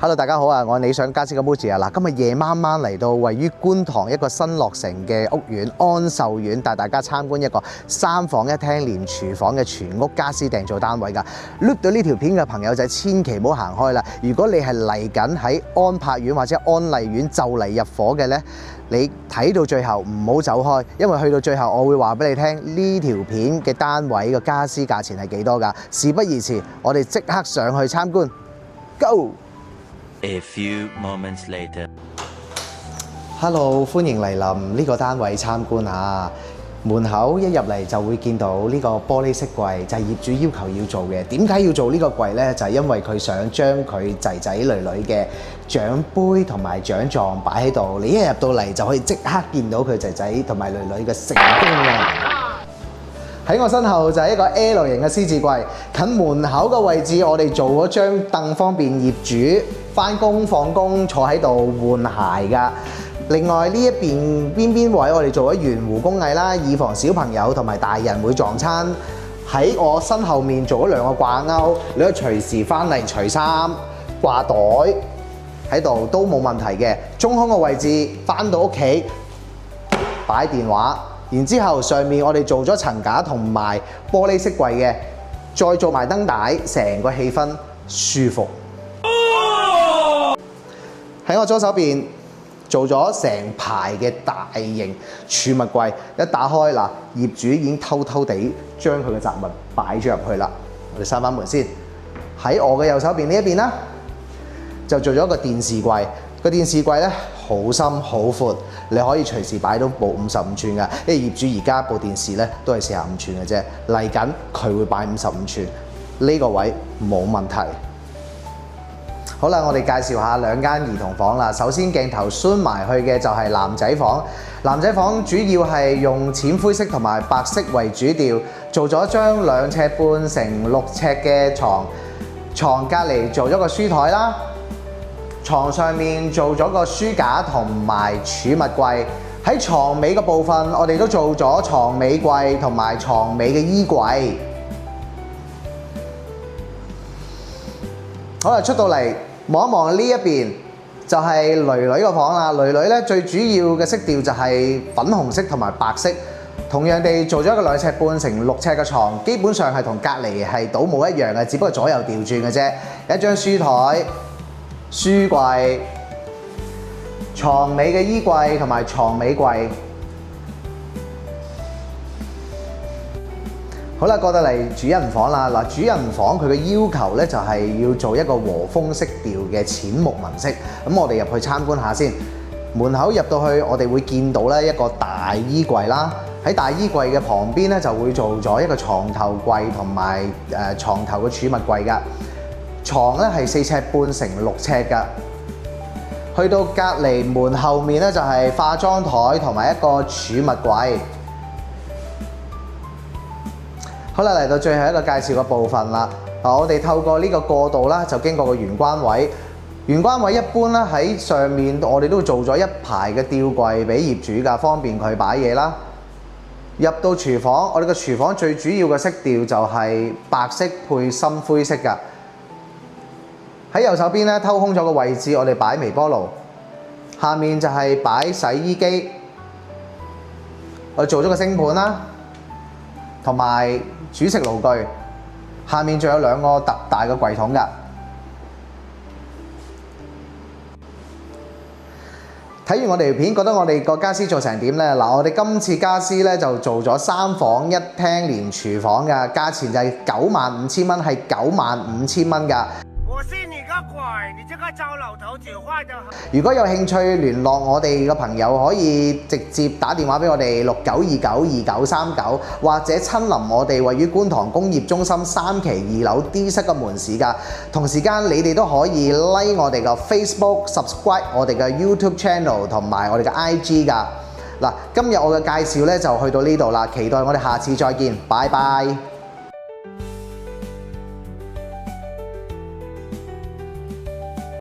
Hello， 大家好啊！我係理想家私嘅 Muji 啊！嗱，今日夜晚嚟到位於觀塘一個新落成嘅屋苑安秀苑，帶大家參觀一個3房1廳連廚房嘅全屋家私訂造單位㗎。碌到呢條片嘅朋友仔，千祈唔好行開啦！如果你係嚟緊喺安柏苑或者安麗苑就嚟入伙嘅呢，你睇到最後唔好走開，因為去到最後我會話俾你聽呢條片嘅單位嘅家私價錢係幾多㗎。事不宜遲，我哋即刻上去參觀 ，Go！A few moments later. Hello， 歡迎嚟臨呢個單位參觀啊！門口一入嚟就會見到呢個玻璃飾櫃，就係業主要求要做嘅。點解要做呢個櫃呢？就係因為佢想將佢仔仔女女嘅獎杯同埋獎狀擺喺度，你一入到嚟就可以即刻見到佢仔仔同埋女女嘅成功啊！喺我身後就係一個 L 型嘅獅子櫃，近門口嘅位置我哋做咗張凳，方便業主返工放工坐喺度換鞋㗎。另外呢一邊位我哋做咗圓弧工藝啦，以防小朋友同埋大人會撞餐。喺我身後面做咗2個掛鈎，你可以隨時返嚟除衫掛袋喺度都冇問題嘅。中空嘅位置返到屋企擺電話。然之後上面我哋做咗層架同埋玻璃飾櫃嘅，再做埋燈帶，成個氣氛舒服。喺我左手邊做咗成排嘅大型儲物櫃，一打開嗱，業主已經偷偷地將佢嘅雜物擺咗入去啦。我哋閂翻門先。喺我嘅右手邊呢一邊啦，就做咗個電視櫃。個電視櫃咧好深好闊，你可以隨時擺到部55寸㗎。因為業主而家部電視咧都係45寸嘅啫，嚟緊佢會擺55寸，呢個位冇問題。好啦，我哋介紹下2間兒童房啦。首先鏡頭轉埋去嘅就係男仔房，男仔房主要係用淺灰色同埋白色為主調，做咗張2尺半乘6尺嘅床，床隔離做咗個書台啦。床上面做咗個書架同埋儲物櫃，喺床尾嘅部分我哋都做咗床尾櫃同埋床尾嘅衣櫃。好啦，出到嚟望一望呢一邊就係囡囡個房啦。囡囡咧最主要嘅色調就係粉紅色同埋白色，同樣地做咗一個2尺半乘6尺嘅床，基本上係同隔離係倒模一樣嘅，只不過左右調轉嘅啫。一張書台、書櫃、床尾嘅衣櫃同埋床尾櫃。好啦，過到嚟主人房啦。嗱，主人房佢嘅要求咧就係要做一個和風色調嘅淺木紋色。咁我哋入去參觀下先。門口入到去，我哋會見到咧一個大衣櫃啦。喺大衣櫃嘅旁邊咧就會做咗一個床頭櫃同埋床頭嘅儲物櫃㗎。床咧係4尺半乘6尺㗎，去到隔離門後面咧就係化妝台同埋一個儲物櫃。好啦，嚟到最後一個介紹嘅部分啦。我哋透過呢個過道啦，就經過個玄關位。玄關位一般咧喺上面，我哋都做咗一排嘅吊櫃俾業主㗎，方便佢擺嘢啦。入到廚房，我哋個廚房最主要嘅色調就係白色配深灰色㗎。喺右手邊咧偷空咗個位置，我哋擺微波爐，下面就係擺洗衣機，我哋做咗個星盤啦，同埋煮食爐具，下面仲有2個特大嘅櫃桶㗎。睇完我哋條片，覺得我哋個家私做成點呢？嗱，我哋今次家私咧就做咗3房1廳連廚房㗎，價錢就係95,000蚊，係95,000蚊㗎。我信你個鬼！你這個糟老頭子壞得很。如果有興趣聯絡我哋嘅朋友，可以直接打電話俾我哋69292939，或者親臨我哋位於觀塘工業中心3期2樓 D 室嘅門市㗎。同時間你哋都可以 like 我哋嘅 Facebook、subscribe 我哋嘅 YouTube channel 同埋我哋嘅 IG 㗎。嗱，今日我嘅介紹咧就去到呢度啦，期待我哋下次再見，拜拜。